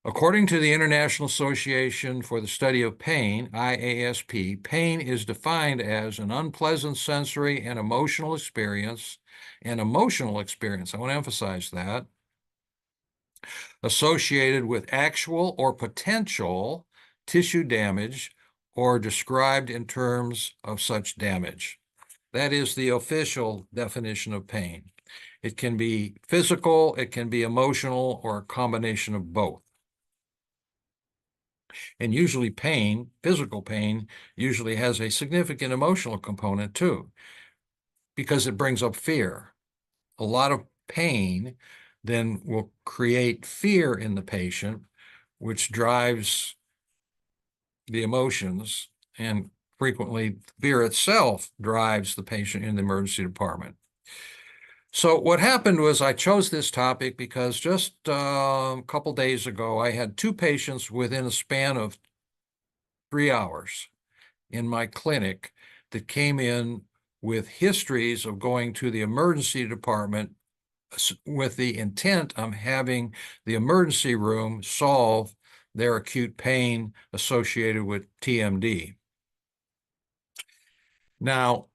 According to the International Association for the Study of Pain, IASP, pain is defined as an unpleasant sensory and emotional experience, I want to emphasize that, associated with actual or potential tissue damage or described in terms of such damage. That is the official definition of pain. It can be physical, it can be emotional, or a combination of both. And usually pain, physical pain, usually has a significant emotional component too, because it brings up fear. A lot of pain then will create fear in the patient, which drives the emotions, and frequently fear itself drives the patient in the emergency department. So what happened was I chose this topic because just a couple days ago, I had two patients within a span of 3 hours in my clinic that came in with histories of going to the emergency department with the intent of having the emergency room solve their acute pain associated with TMD. Now,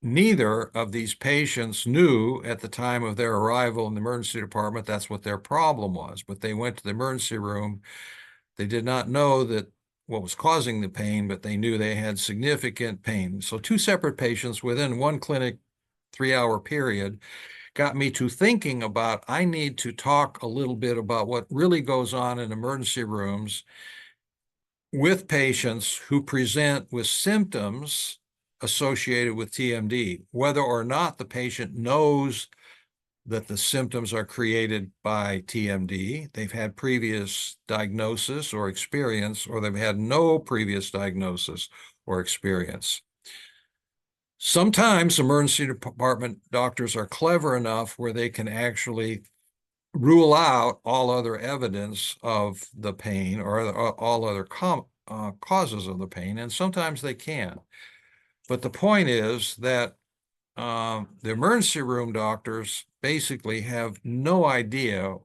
neither of these patients knew at the time of their arrival in the emergency department that's what their problem was, but they went to the emergency room. They did not know that what was causing the pain, but they knew they had significant pain. So two separate patients within one clinic 3-hour period got me to thinking about, I need to talk a little bit about what really goes on in emergency rooms with patients who present with symptoms associated with TMD, whether or not the patient knows that the symptoms are created by TMD, they've had previous diagnosis or experience, or they've had no previous diagnosis or experience. Sometimes emergency department doctors are clever enough where they can actually rule out all other evidence of the pain or all other causes of the pain, and sometimes they can. But the point is that the emergency room doctors basically have no idea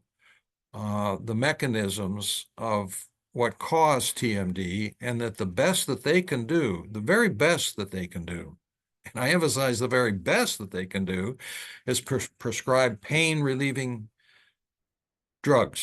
the mechanisms of what cause TMD, and that the best that they can do, the very best that they can do, and I emphasize the very best that they can do, is prescribe pain-relieving drugs.